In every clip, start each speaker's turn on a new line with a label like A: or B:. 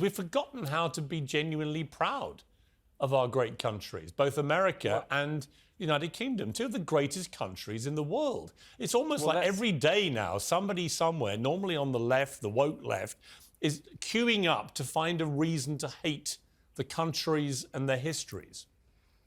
A: We've forgotten how to be genuinely proud of our great countries, both America and the United Kingdom, two of the greatest countries in the world. It's almost like every day now, somebody somewhere, normally on the left, the woke left, is queuing up to find a reason to hate the countries and their histories.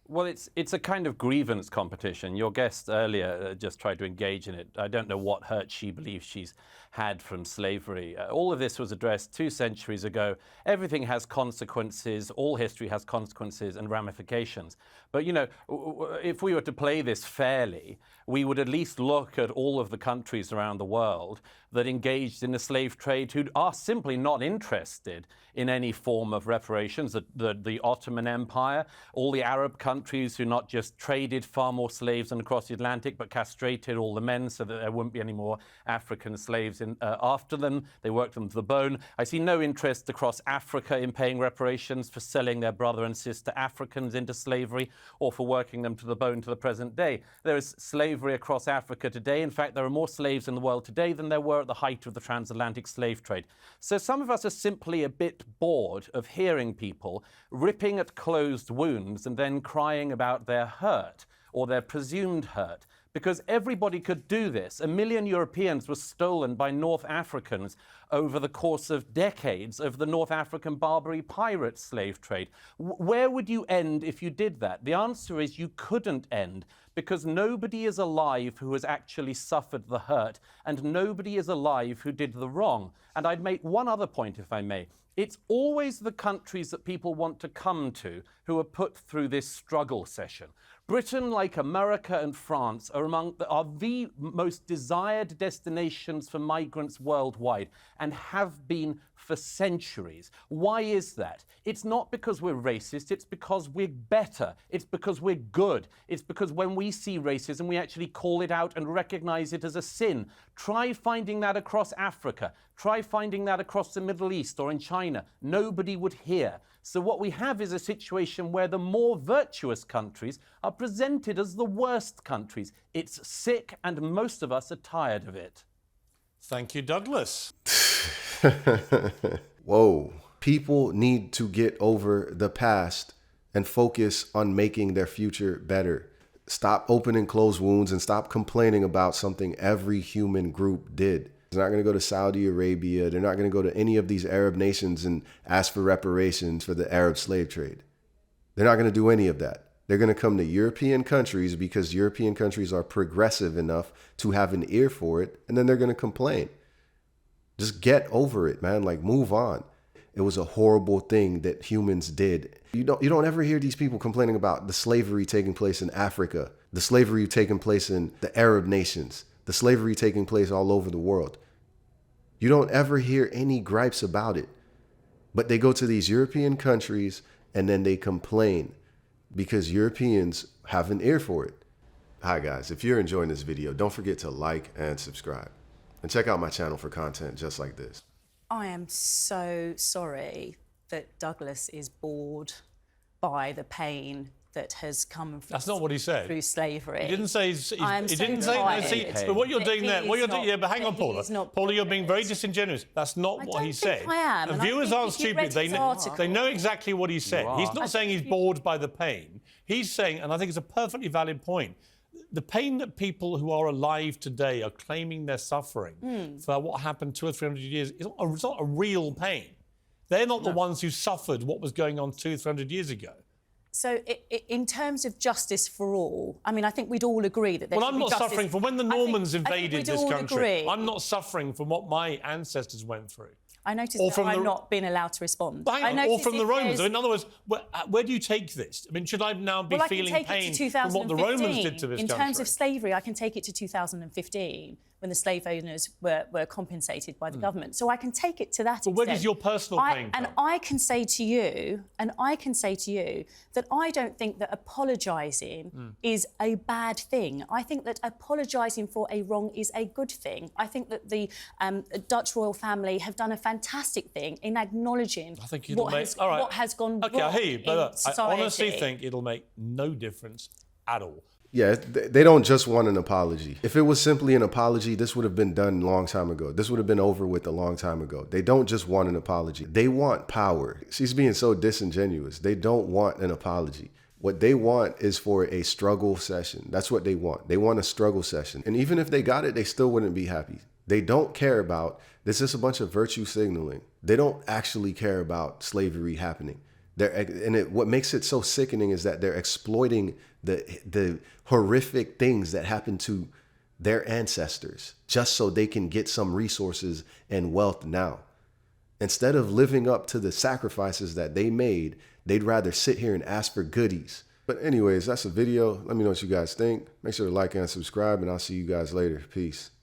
B: Well, it's a kind of grievance competition. Your guest earlier just tried to engage in it. I don't know what hurt she believes she's had from slavery. All of this was addressed 2 centuries ago. Everything has consequences. All history has consequences and ramifications. But, you know, if we were to play this fairly, we would at least look at all of the countries around the world that engaged in the slave trade who are simply not interested in any form of reparations. The Ottoman Empire, all the Arab countries who not just traded far more slaves than across the Atlantic, but castrated all the men so that there wouldn't be any more African slaves after them. They worked them to the bone. I see no interest across Africa in paying reparations for selling their brother and sister Africans into slavery or for working them to the bone to the present day. There is slavery across Africa today. In fact, there are more slaves in the world today than there were at the height of the transatlantic slave trade. So some of us are simply a bit bored of hearing people ripping at closed wounds and then crying about their hurt or their presumed hurt. Because everybody could do this. 1 million Europeans were stolen by North Africans over the course of decades of the North African Barbary pirate slave trade. Where would you end if you did that? The answer is you couldn't end, because nobody is alive who has actually suffered the hurt, and nobody is alive who did the wrong. And I'd make one other point, if I may. It's always the countries that people want to come to who are put through this struggle session. Britain, like America and France, are the most desired destinations for migrants worldwide and have been for centuries. Why is that? It's not because we're racist, it's because we're better. It's because we're good. It's because when we see racism, we actually call it out and recognize it as a sin. Try finding that across Africa. Try finding that across the Middle East or in China. Nobody would hear. So what we have is a situation where the more virtuous countries are presented as the worst countries. It's sick, and most of us are tired of it.
A: Thank you, Douglas.
C: Whoa. People need to get over the past and focus on making their future better. Stop opening closed wounds and stop complaining about something every human group did. They're not going to go to Saudi Arabia. They're not going to go to any of these Arab nations and ask for reparations for the Arab slave trade. They're not going to do any of that. They're going to come to European countries because European countries are progressive enough to have an ear for it, and then they're going to complain. Just get over it, man. Like, move on. It was a horrible thing that humans did. You don't ever hear these people complaining about the slavery taking place in Africa, the slavery taking place in the Arab nations, the slavery taking place all over the world. You don't ever hear any gripes about it. But they go to these European countries and then they complain because Europeans have an ear for it. Hi guys, if you're enjoying this video, don't forget to like and subscribe. And check out my channel for content just like this.
D: I am so sorry that Douglas is bored by the pain that has come from
A: That's not what he said.
D: Through slavery.
A: He didn't say he didn't say
D: tired.
A: but what you're doing there, yeah, but hang on, Paula. Paula, you're being very
D: bothered.
A: disingenuous. That's not what he said.
D: I am.
A: And viewers aren't stupid. They know exactly what he said. He's not saying he's bored by the pain. He's saying, and I think it's a perfectly valid point, the pain that people who are alive today are claiming they're suffering for what happened 200 or 300 years, it's not a real pain. They're not the ones who suffered what was going on 200 or 300 years ago.
D: So in terms of justice for all, I mean, I think we'd all agree that there should be justice.
A: Well, I'm not suffering from when the Normans invaded this country.
D: Agree.
A: I'm not suffering from what my ancestors went through.
D: I noticed that I'm not being allowed to respond.
A: Or from the Romans. In other words, where do you take this? I mean, should I now be feeling pain from what the Romans did to this country?
D: In terms of slavery, I can take it to 2015, when the slave owners were compensated by the government. So I can take it to that extent.
A: But where does your personal pain come?
D: And I can say to you that I don't think that apologising is a bad thing. I think that apologising for a wrong is a good thing. I think that the Dutch royal family have done a fantastic thing in acknowledging what has gone wrong
A: I hear you, but
D: in society.
A: I honestly think it'll make no difference at all.
C: Yeah, they don't just want an apology. If it was simply an apology, this would have been done a long time ago. This would have been over with a long time ago. They don't just want an apology. They want power. She's being so disingenuous. They don't want an apology. What they want is for a struggle session. That's what they want. They want a struggle session. And even if they got it, they still wouldn't be happy. They don't care about, this is a bunch of virtue signaling. They don't actually care about slavery happening. What makes it so sickening is that they're exploiting the horrific things that happened to their ancestors just so they can get some resources and wealth now. Instead of living up to the sacrifices that they made, they'd rather sit here and ask for goodies. But anyways, that's a video. Let me know what you guys think. Make sure to like and subscribe, and I'll see you guys later. Peace.